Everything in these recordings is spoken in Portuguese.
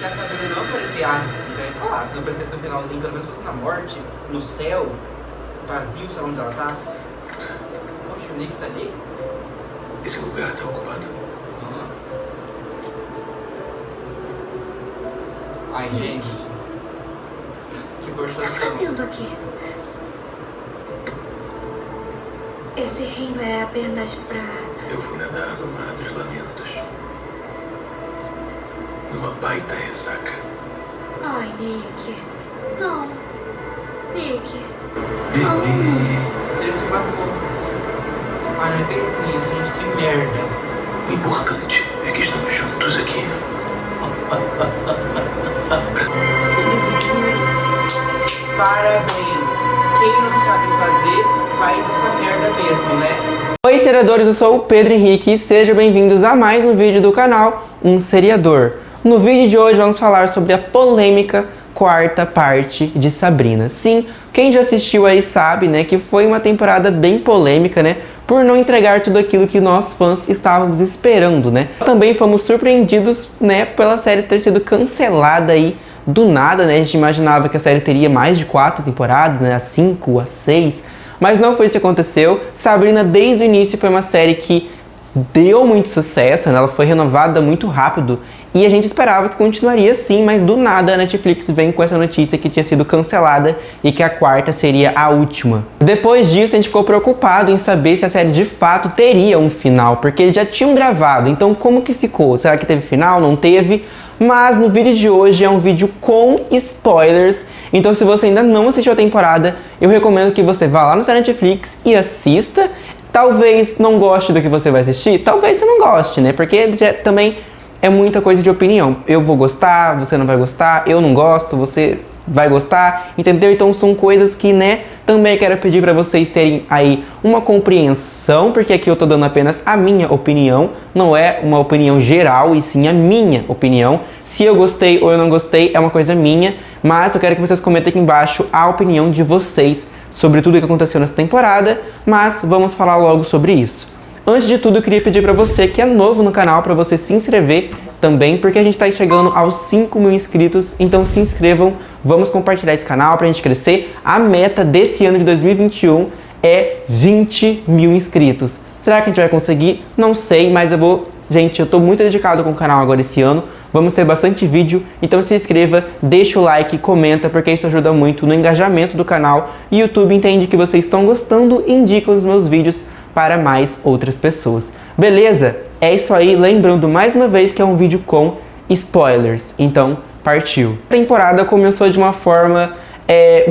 Se a Sabrina não aparecer, não quero falar, se não aparecesse no finalzinho, pelo menos fosse na morte, no céu, vazio, sei lá onde ela tá. Poxa, o Nick tá ali? Esse lugar tá ocupado. Ai, gente. Que O que tá forçação. fazendo aqui? Esse reino é apenas pra... Eu fui nadar no mar dos lamentos. Numa baita ressaca. Ai, Nick. Não. Nick. Ele se matou. Ai, não entendi isso, gente, que merda. O importante é que estamos juntos aqui. Parabéns. Quem não sabe fazer, faz essa merda mesmo, né? Oi, seriadores, eu sou o Pedro Henrique e sejam bem-vindos a mais um vídeo do canal Um Seriador. No vídeo de hoje vamos falar sobre a polêmica quarta parte de Sabrina. Sim, quem já assistiu aí sabe, né, que foi uma temporada bem polêmica, né, por não entregar tudo aquilo que nós fãs estávamos esperando, né. Também fomos surpreendidos, né, pela série ter sido cancelada aí do nada, né. A gente imaginava que a série teria mais de 4 temporadas, né, a 5, a 6, mas não foi isso que aconteceu. Sabrina desde o início foi uma série que deu muito sucesso, né? Ela foi renovada muito rápido e a gente esperava que continuaria assim, mas do nada a Netflix vem com essa notícia que tinha sido cancelada e que a quarta seria a última. Depois disso a gente ficou preocupado em saber se a série de fato teria um final, porque eles já tinham gravado, então como que ficou? Será que teve final? Não teve? Mas no vídeo de hoje é um vídeo com spoilers, então se você ainda não assistiu a temporada, eu recomendo que você vá lá no seu Netflix e assista. Talvez não goste do que você vai assistir, talvez você não goste, né? Porque já, também é muita coisa de opinião. Eu vou gostar, você não vai gostar, eu não gosto, você vai gostar, entendeu? Então são coisas que, né, também quero pedir para vocês terem aí uma compreensão, porque aqui eu tô dando apenas a minha opinião, não é uma opinião geral, e sim a minha opinião. Se eu gostei ou eu não gostei é uma coisa minha, mas eu quero que vocês comentem aqui embaixo a opinião de vocês sobre tudo o que aconteceu nessa temporada, mas vamos falar logo sobre isso. Antes de tudo, eu queria pedir para você que é novo no canal, para você se inscrever também, porque a gente está chegando aos 5 mil inscritos, então se inscrevam, vamos compartilhar esse canal para a gente crescer. A meta desse ano de 2021 é 20 mil inscritos. Será que a gente vai conseguir? Não sei, mas Gente, eu tô muito dedicado com o canal agora esse ano. Vamos ter bastante vídeo, então se inscreva, deixa o like, comenta, porque isso ajuda muito no engajamento do canal. E o YouTube entende que vocês estão gostando e indica os meus vídeos para mais outras pessoas. Beleza? É isso aí, lembrando mais uma vez que é um vídeo com spoilers. Então, partiu! A temporada começou de uma forma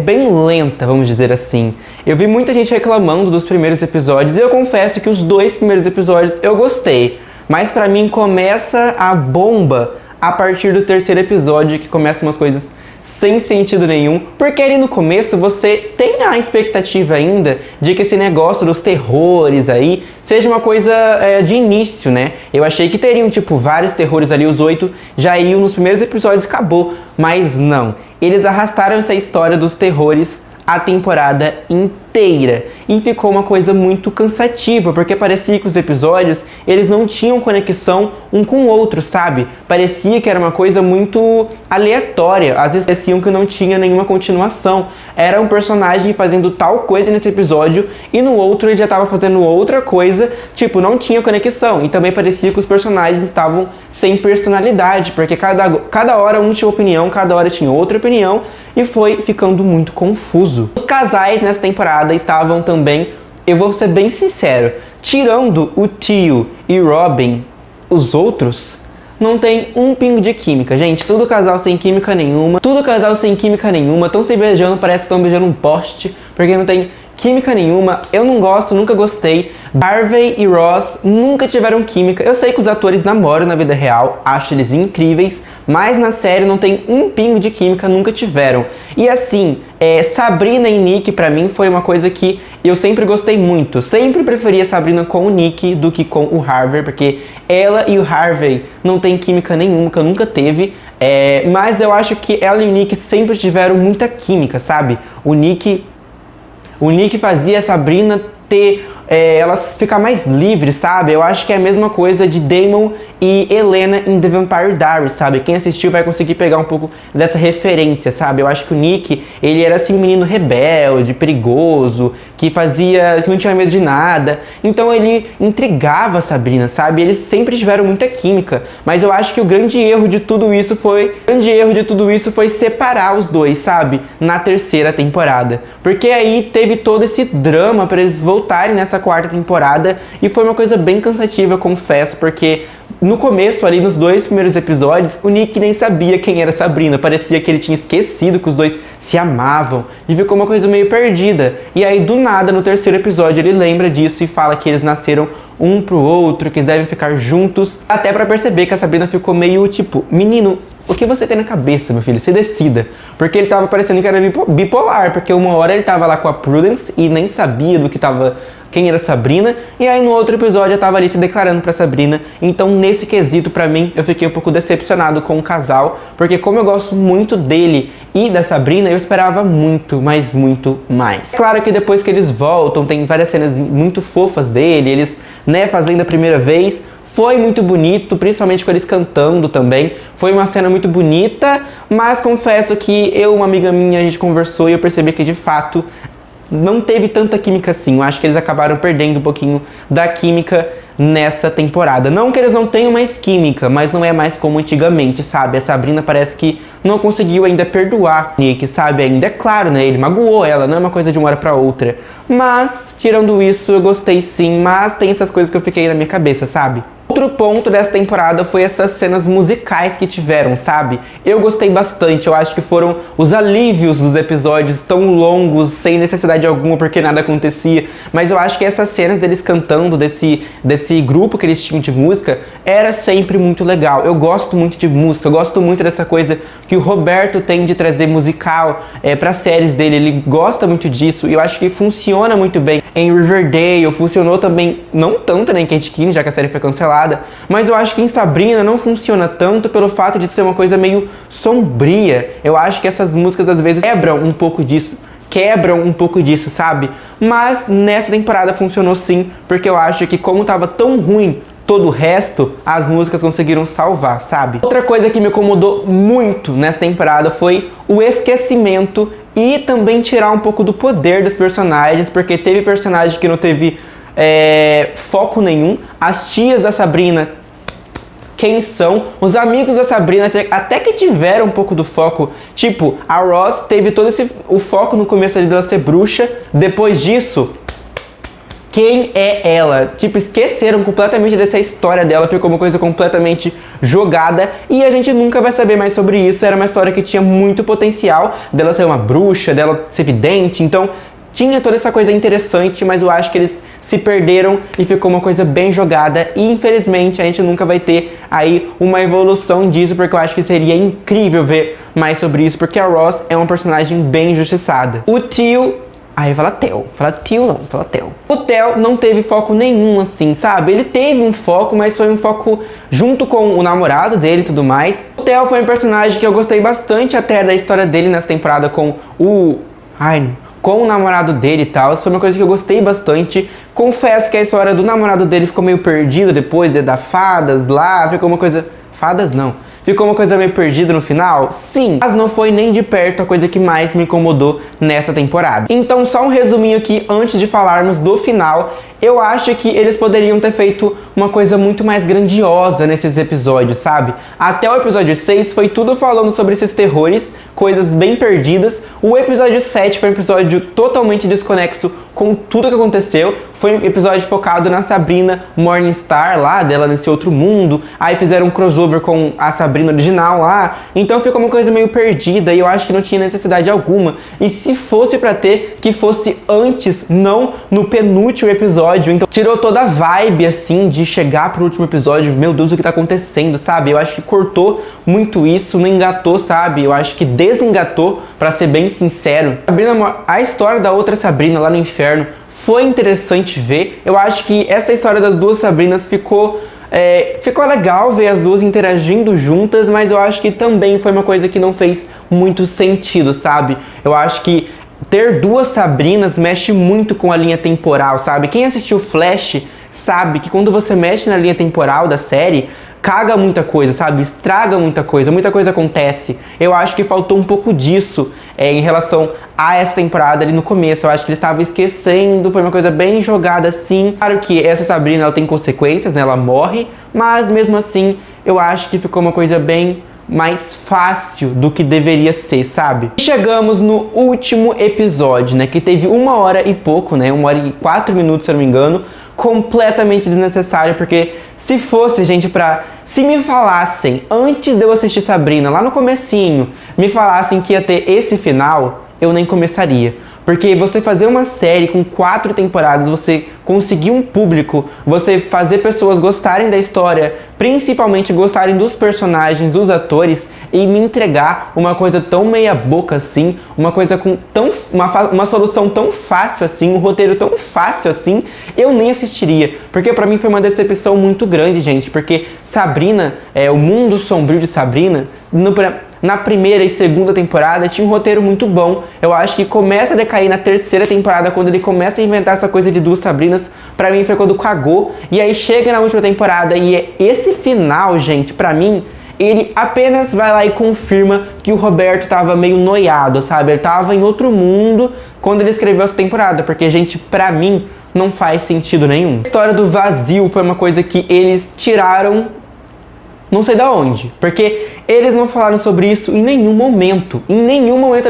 bem lenta, vamos dizer assim. Eu vi muita gente reclamando dos primeiros episódios e eu confesso que os 2 primeiros episódios eu gostei. Mas pra mim começa a bomba a partir do 3º episódio, que começa umas coisas sem sentido nenhum, porque ali no começo você tem a expectativa ainda de que esse negócio dos terrores aí seja uma coisa de início, né? Eu achei que teriam, tipo, vários terrores ali, os 8 já iam nos primeiros episódios, acabou, mas não. Eles arrastaram essa história dos terrores a temporada inteira e ficou uma coisa muito cansativa, porque parecia que os episódios eles não tinham conexão um com o outro, sabe? Parecia que era uma coisa muito aleatória, às vezes pareciam que não tinha nenhuma continuação. Era um personagem fazendo tal coisa nesse episódio e no outro ele já estava fazendo outra coisa, tipo, não tinha conexão. E também parecia que os personagens estavam sem personalidade, porque cada hora um tinha opinião, cada hora tinha outra opinião, e foi ficando muito confuso. Os casais nessa temporada estavam também, eu vou ser bem sincero, tirando o Tio e Robin, os outros não tem um pingo de química, gente. Tudo casal sem química nenhuma, estão se beijando, parece que estão beijando um poste, porque não tem química nenhuma. Eu não gosto, nunca gostei. Harvey e Ross nunca tiveram química. Eu sei que os atores namoram na vida real, acho eles incríveis, mas na série não tem um pingo de química, nunca tiveram. E assim, Sabrina e Nick pra mim foi uma coisa que eu sempre gostei muito. Sempre preferia Sabrina com o Nick do que com o Harvey, porque ela e o Harvey não tem química nenhuma, que nunca teve. Mas eu acho que ela e o Nick sempre tiveram muita química, sabe? O Nick fazia a Sabrina ter elas ficar mais livres, sabe? Eu acho que é a mesma coisa de Damon e Helena em The Vampire Diaries, sabe? Quem assistiu vai conseguir pegar um pouco dessa referência, sabe? Eu acho que o Nick, ele era assim um menino rebelde, perigoso, que não tinha medo de nada. Então ele intrigava a Sabrina, sabe? Eles sempre tiveram muita química, mas eu acho que o grande erro de tudo isso foi separar os dois, sabe? Na terceira temporada. Porque aí teve todo esse drama para eles voltarem nessa quarta temporada e foi uma coisa bem cansativa, confesso, porque no começo, ali nos 2 primeiros episódios, o Nick nem sabia quem era Sabrina. Parecia que ele tinha esquecido que os dois se amavam e ficou uma coisa meio perdida. E aí, do nada, no terceiro episódio, ele lembra disso e fala que eles nasceram um pro outro, que eles devem ficar juntos. Até pra perceber que a Sabrina ficou meio tipo, menino, o que você tem na cabeça, meu filho? Se decida. Porque ele tava parecendo que era bipolar, porque uma hora ele tava lá com a Prudence e nem sabia quem era Sabrina, e aí no outro episódio eu tava ali se declarando pra Sabrina. Então nesse quesito, pra mim, eu fiquei um pouco decepcionado com o casal, porque como eu gosto muito dele e da Sabrina, eu esperava muito, mas muito mais. Claro que depois que eles voltam, tem várias cenas muito fofas dele, eles, fazendo a primeira vez. Foi muito bonito, principalmente com eles cantando também. Foi uma cena muito bonita, mas confesso que uma amiga minha, a gente conversou e eu percebi que de fato não teve tanta química assim. Eu acho que eles acabaram perdendo um pouquinho da química nessa temporada. Não que eles não tenham mais química, mas não é mais como antigamente, sabe? A Sabrina parece que não conseguiu ainda perdoar Nick, sabe? Ainda é claro, ele magoou ela, não é uma coisa de uma hora pra outra. Mas, tirando isso, eu gostei sim, mas tem essas coisas que eu fiquei na minha cabeça, sabe? Outro ponto dessa temporada foi essas cenas musicais que tiveram, sabe? Eu gostei bastante, eu acho que foram os alívios dos episódios tão longos, sem necessidade alguma, porque nada acontecia. Mas eu acho que essas cenas deles cantando, desse grupo que eles tinham de música, era sempre muito legal. Eu gosto muito de música, eu gosto muito dessa coisa que o Roberto tem de trazer musical para séries dele. Ele gosta muito disso e eu acho que funciona muito bem em Riverdale, funcionou também, não tanto em Kate Keane, já que a série foi cancelada, mas eu acho que em Sabrina não funciona tanto pelo fato de ser uma coisa meio sombria. Eu acho que essas músicas às vezes quebram um pouco disso, sabe? Mas nessa temporada funcionou sim, porque eu acho que como tava tão ruim todo o resto, as músicas conseguiram salvar, sabe? Outra coisa que me incomodou muito nessa temporada foi o esquecimento e também tirar um pouco do poder dos personagens, porque teve personagem que não teve foco nenhum. As tias da Sabrina, quem são? Os amigos da Sabrina até que tiveram um pouco do foco. Tipo, a Ross teve todo o foco no começo dela ser bruxa. Depois disso, quem é ela? Tipo, esqueceram completamente dessa história dela, ficou uma coisa completamente jogada e a gente nunca vai saber mais sobre isso. Era uma história que tinha muito potencial dela ser uma bruxa, dela ser vidente, então tinha toda essa coisa interessante, mas eu acho que eles se perderam e ficou uma coisa bem jogada e infelizmente a gente nunca vai ter aí uma evolução disso, porque eu acho que seria incrível ver mais sobre isso, porque a Ross é uma personagem bem injustiçada. O tio... Aí fala Theo. Fala tio não, fala Theo. O Theo não teve foco nenhum assim, sabe? Ele teve um foco, mas foi um foco junto com o namorado dele e tudo mais. O Theo foi um personagem que eu gostei bastante até da história dele nessa temporada com o namorado dele e tal. Isso foi uma coisa que eu gostei bastante. Confesso que a história do namorado dele ficou meio perdida depois da fadas lá. Ficou uma coisa... Fadas não. Ficou uma coisa meio perdida no final? Sim, mas não foi nem de perto a coisa que mais me incomodou nessa temporada. Então só um resuminho aqui antes de falarmos do final. Eu acho que eles poderiam ter feito uma coisa muito mais grandiosa nesses episódios, sabe? Até o episódio 6 foi tudo falando sobre esses terrores, coisas bem perdidas. O episódio 7 foi um episódio totalmente desconexo com tudo que aconteceu. Foi um episódio focado na Sabrina Morningstar lá, dela nesse outro mundo. Aí fizeram um crossover com a Sabrina original lá. Então ficou uma coisa meio perdida e eu acho que não tinha necessidade alguma. E se fosse pra ter, que fosse antes, não no penúltimo episódio. Então tirou toda a vibe assim de chegar pro último episódio, meu Deus, o que tá acontecendo, sabe? Eu acho que cortou muito isso, não engatou, sabe? Eu acho que desengatou, pra ser bem sincero. A história da outra Sabrina lá no inferno foi interessante ver. Eu acho que essa história das duas Sabrinas ficou legal ver as duas interagindo juntas, mas eu acho que também foi uma coisa que não fez muito sentido, sabe? Eu acho que ter duas Sabrinas mexe muito com a linha temporal, sabe? Quem assistiu Flash sabe que quando você mexe na linha temporal da série, caga muita coisa, sabe? Estraga muita coisa acontece. Eu acho que faltou um pouco disso em relação a essa temporada ali no começo. Eu acho que eles estavam esquecendo, foi uma coisa bem jogada assim. Claro que essa Sabrina, ela tem consequências, né? Ela morre, mas mesmo assim, eu acho que ficou uma coisa bem mais fácil do que deveria ser, sabe? Chegamos no último episódio, né? Que teve 1 hora e pouco, né? 1 hora e 4 minutos, se eu não me engano. Completamente desnecessário, porque se fosse, gente, se me falassem, antes de eu assistir Sabrina, lá no comecinho, me falassem que ia ter esse final, eu nem começaria. Porque você fazer uma série com 4 temporadas, você conseguir um público, você fazer pessoas gostarem da história, principalmente gostarem dos personagens, dos atores, e me entregar uma coisa tão meia boca assim, uma coisa com uma solução tão fácil assim, um roteiro tão fácil assim, eu nem assistiria. Porque pra mim foi uma decepção muito grande, gente, porque Sabrina, o mundo sombrio de Sabrina, na primeira e segunda temporada tinha um roteiro muito bom. Eu acho que começa a decair na terceira temporada, quando ele começa a inventar essa coisa de 2 Sabrinas. Pra mim foi quando cagou. E aí chega na última temporada e esse final, gente, pra mim, ele apenas vai lá e confirma que o Roberto tava meio noiado, sabe? Ele tava em outro mundo quando ele escreveu essa temporada. Porque, gente, pra mim, não faz sentido nenhum. A história do vazio foi uma coisa que eles tiraram, não sei da onde, porque eles não falaram sobre isso em nenhum momento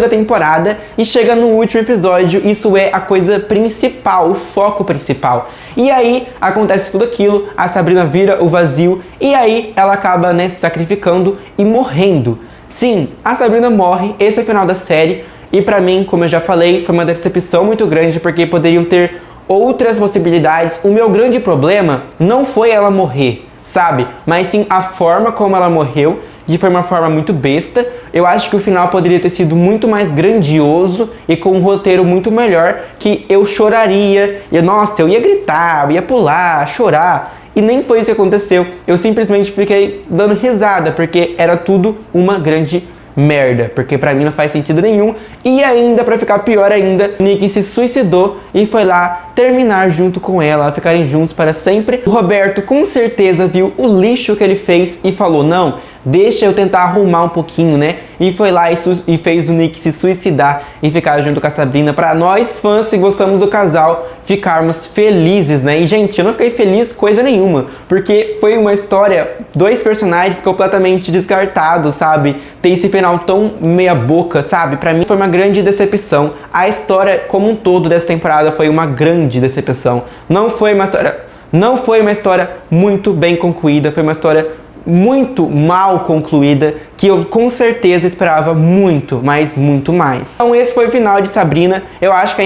da temporada, e chega no último episódio, isso é a coisa principal, o foco principal. E aí acontece tudo aquilo, a Sabrina vira o vazio, e aí ela acaba, né, se sacrificando e morrendo. Sim, a Sabrina morre, esse é o final da série, e pra mim, como eu já falei, foi uma decepção muito grande, porque poderiam ter outras possibilidades. O meu grande problema não foi ela morrer, sabe? Mas sim a forma como ela morreu, que foi uma forma muito besta. Eu acho que o final poderia ter sido muito mais grandioso e com um roteiro muito melhor, que eu choraria, eu ia gritar, eu ia pular, chorar. E nem foi isso que aconteceu. Eu simplesmente fiquei dando risada, porque era tudo uma grande merda, porque pra mim não faz sentido nenhum. E ainda, pra ficar pior ainda, Nick se suicidou e foi lá terminar junto com ela, ficarem juntos para sempre. O Roberto com certeza viu o lixo que ele fez e falou: não, deixa eu tentar arrumar um pouquinho, né? E foi lá e fez o Nick se suicidar e ficar junto com a Sabrina, pra nós fãs, se gostamos do casal, ficarmos felizes, né? E, gente, eu não fiquei feliz coisa nenhuma, porque foi uma história, 2 personagens completamente descartados, sabe? Tem esse final tão meia boca, sabe? Pra mim foi uma grande decepção. A história como um todo dessa temporada foi uma grande decepção. Não foi uma história muito bem concluída, foi uma história muito mal concluída, que eu com certeza esperava muito, mas muito mais. Então esse foi o final de Sabrina. Eu acho que a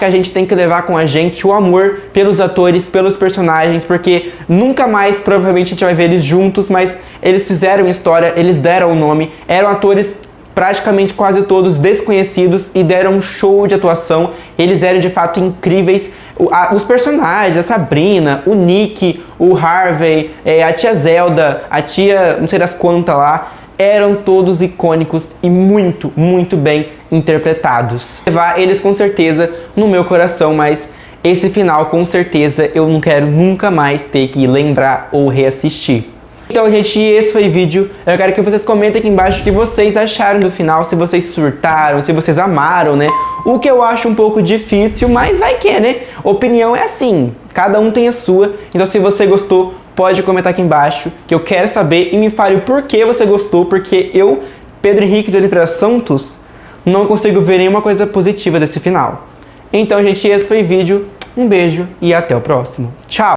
gente tem que levar com a gente o amor pelos atores, pelos personagens, porque nunca mais provavelmente a gente vai ver eles juntos, mas eles fizeram história, eles deram o nome, eram atores praticamente quase todos desconhecidos e deram um show de atuação. Eles eram de fato incríveis. Os personagens, a Sabrina, o Nick, o Harvey, a tia Zelda, a tia não sei das quantas lá, eram todos icônicos e muito, muito bem interpretados. Levar eles com certeza no meu coração, mas esse final com certeza eu não quero nunca mais ter que lembrar ou reassistir. Então, gente, esse foi o vídeo. Eu quero que vocês comentem aqui embaixo o que vocês acharam do final, se vocês surtaram, se vocês amaram, né? O que eu acho um pouco difícil, mas vai que, né? Opinião é assim, cada um tem a sua. Então, se você gostou, pode comentar aqui embaixo, que eu quero saber, e me fale o porquê você gostou, porque eu, Pedro Henrique de Oliveira Santos, não consigo ver nenhuma coisa positiva desse final. Então, gente, esse foi o vídeo. Um beijo e até o próximo. Tchau!